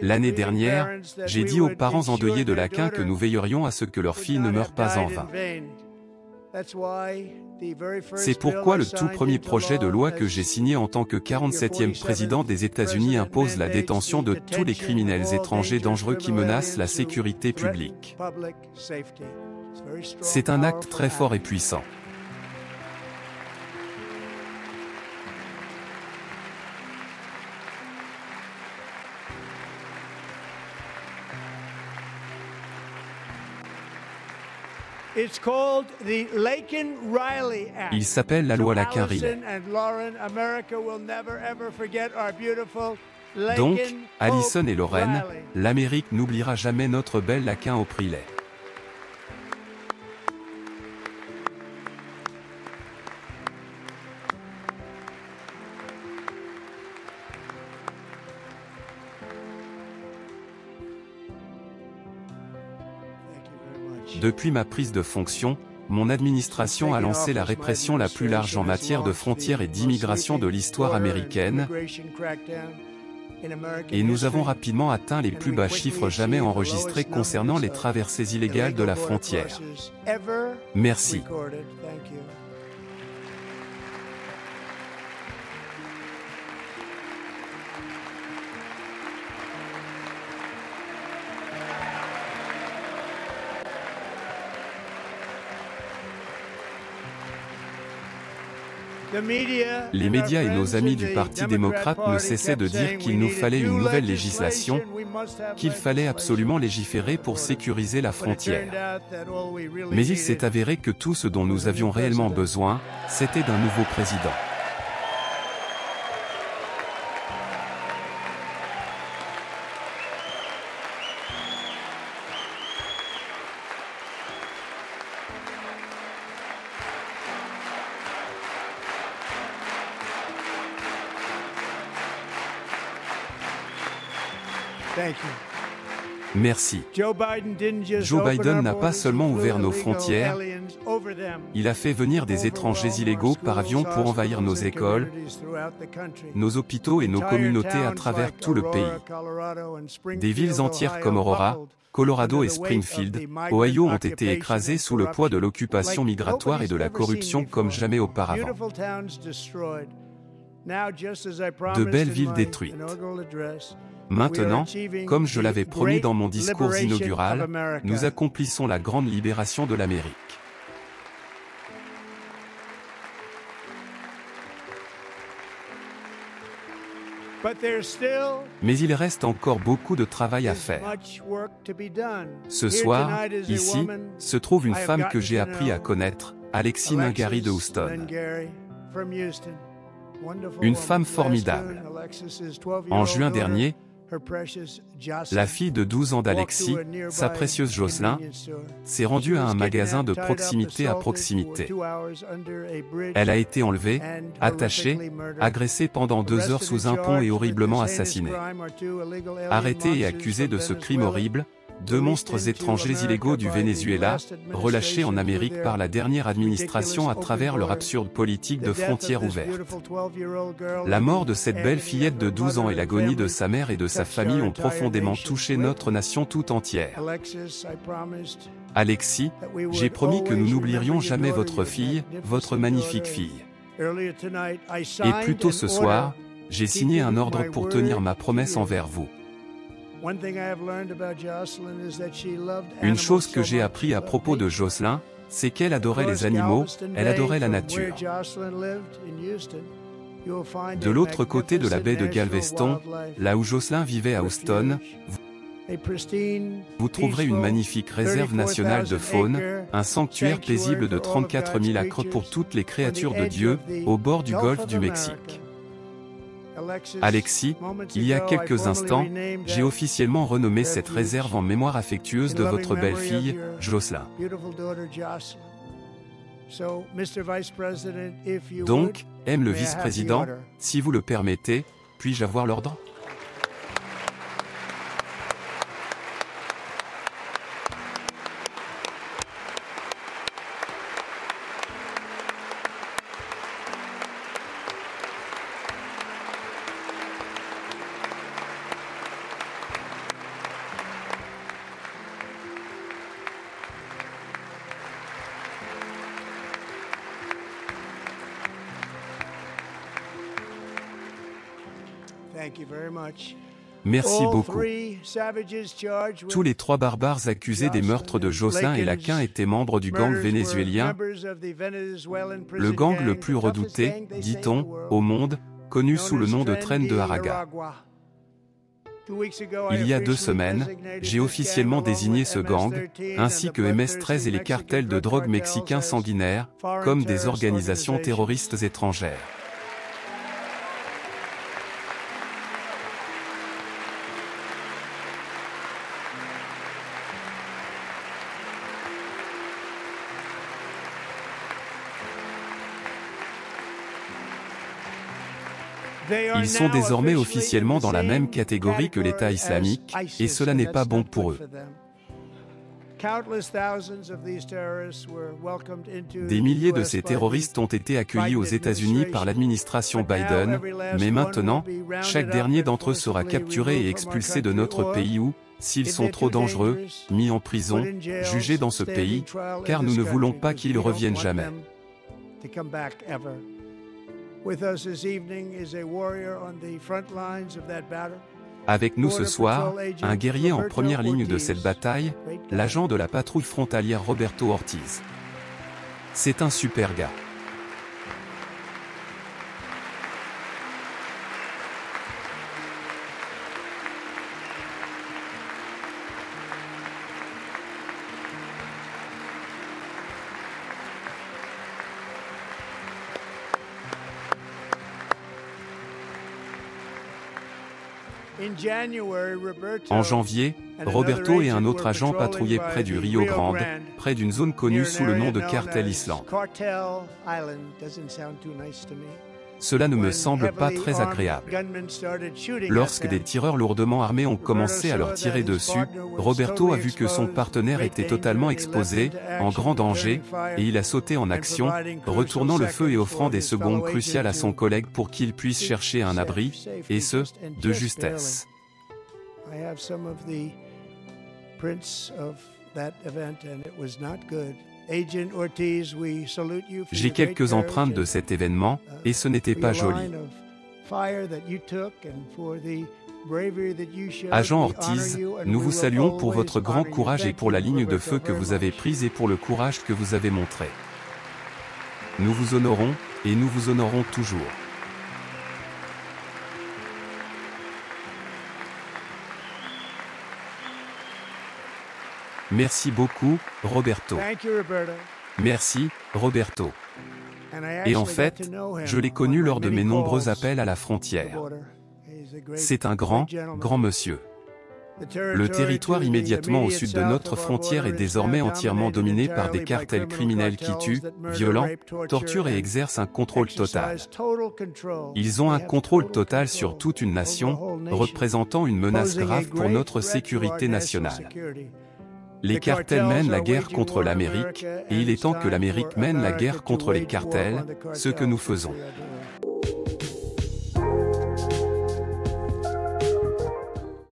L'année dernière, j'ai dit aux parents endeuillés de Laquin que nous veillerions à ce que leur fille ne meure pas en vain. C'est pourquoi le tout premier projet de loi que j'ai signé en tant que 47e président des États-Unis impose la détention de tous les criminels étrangers dangereux qui menacent la sécurité publique. C'est un acte très fort et puissant. Il s'appelle la loi Laquin-Riley. Donc, Allison et Lorraine, l'Amérique n'oubliera jamais notre belle Laquin Hope Riley. Depuis ma prise de fonction, mon administration a lancé la répression la plus large en matière de frontières et d'immigration de l'histoire américaine, et nous avons rapidement atteint les plus bas chiffres jamais enregistrés concernant les traversées illégales de la frontière. Merci. Les médias et nos amis du Parti démocrate ne cessaient de dire qu'il nous fallait une nouvelle législation, qu'il fallait absolument légiférer pour sécuriser la frontière. Mais il s'est avéré que tout ce dont nous avions réellement besoin, c'était d'un nouveau président. Merci. Joe Biden n'a pas seulement ouvert nos frontières, il a fait venir des étrangers illégaux par avion pour envahir nos écoles, nos hôpitaux et nos communautés à travers tout le pays. Des villes entières comme Aurora, Colorado et Springfield, Ohio ont été écrasées sous le poids de l'occupation migratoire et de la corruption comme jamais auparavant. De belles villes détruites. Maintenant, comme je l'avais promis dans mon discours inaugural, nous accomplissons la grande libération de l'Amérique. Mais il reste encore beaucoup de travail à faire. Ce soir, ici, se trouve une femme que j'ai appris à connaître, Alexis Nungary de Houston. Une femme formidable. En juin dernier, la fille de 12 ans d'Alexis, sa précieuse Jocelyn, s'est rendue à un magasin de proximité à proximité. Elle a été enlevée, attachée, agressée pendant 2 heures sous un pont et horriblement assassinée. Arrêtée et accusée de ce crime horrible, 2 monstres étrangers illégaux du Venezuela, relâchés en Amérique par la dernière administration à travers leur absurde politique de frontières ouvertes. La mort de cette belle fillette de 12 ans et l'agonie de sa mère et de sa famille ont profondément touché notre nation tout entière. Alexis, j'ai promis que nous n'oublierions jamais votre fille, votre magnifique fille. Et plus tôt ce soir, j'ai signé un ordre pour tenir ma promesse envers vous. Une chose que j'ai appris à propos de Jocelyn, c'est qu'elle adorait les animaux, elle adorait la nature. De l'autre côté de la baie de Galveston, là où Jocelyn vivait à Houston, vous trouverez une magnifique réserve nationale de faune, un sanctuaire paisible de 34 000 acres pour toutes les créatures de Dieu, au bord du golfe du Mexique. Alexis, il y a quelques instants, j'ai officiellement renommé cette réserve en mémoire affectueuse de votre belle-fille, Jocelyn. Donc, aime le vice-président, si vous le permettez, puis-je avoir l'ordre ? Merci beaucoup. Tous les 3 barbares accusés des meurtres de Jocelyn et Laquin étaient membres du gang vénézuélien, le gang le plus redouté, dit-on, au monde, connu sous le nom de Tren de Aragua. Il y a 2 semaines, j'ai officiellement désigné ce gang, ainsi que MS-13 et les cartels de drogue mexicains sanguinaires, comme des organisations terroristes étrangères. Ils sont désormais officiellement dans la même catégorie que l'État islamique, et cela n'est pas bon pour eux. Des milliers de ces terroristes ont été accueillis aux États-Unis par l'administration Biden, mais maintenant, chaque dernier d'entre eux sera capturé et expulsé de notre pays ou, s'ils sont trop dangereux, mis en prison, jugés dans ce pays, car nous ne voulons pas qu'ils reviennent jamais. Avec nous ce soir, un guerrier en première ligne de cette bataille, l'agent de la patrouille frontalière Roberto Ortiz. C'est un super gars. En janvier, Roberto et un autre agent patrouillaient près du Rio Grande, près d'une zone connue sous le nom de Cartel Island. Cela ne me semble pas très agréable. Lorsque des tireurs lourdement armés ont commencé à leur tirer dessus, Roberto a vu que son partenaire était totalement exposé, en grand danger, et il a sauté en action, retournant le feu et offrant des secondes cruciales à son collègue pour qu'il puisse chercher un abri, et ce, de justesse. J'ai quelques empreintes de cet événement, et ce n'était pas joli. Agent Ortiz, nous vous saluons pour votre grand courage et pour la ligne de feu que vous avez prise et pour le courage que vous avez montré. Nous vous honorons, et nous vous honorons toujours. Merci beaucoup, Roberto. Merci, Roberto. Et en fait, je l'ai connu lors de mes nombreux appels à la frontière. C'est un grand monsieur. Le territoire immédiatement au sud de notre frontière est désormais entièrement dominé par des cartels criminels qui tuent, violent, torturent et exercent un contrôle total. Ils ont un contrôle total sur toute une nation, représentant une menace grave pour notre sécurité nationale. Les cartels mènent la guerre contre l'Amérique, et il est temps que l'Amérique mène la guerre contre les cartels, ce que nous faisons.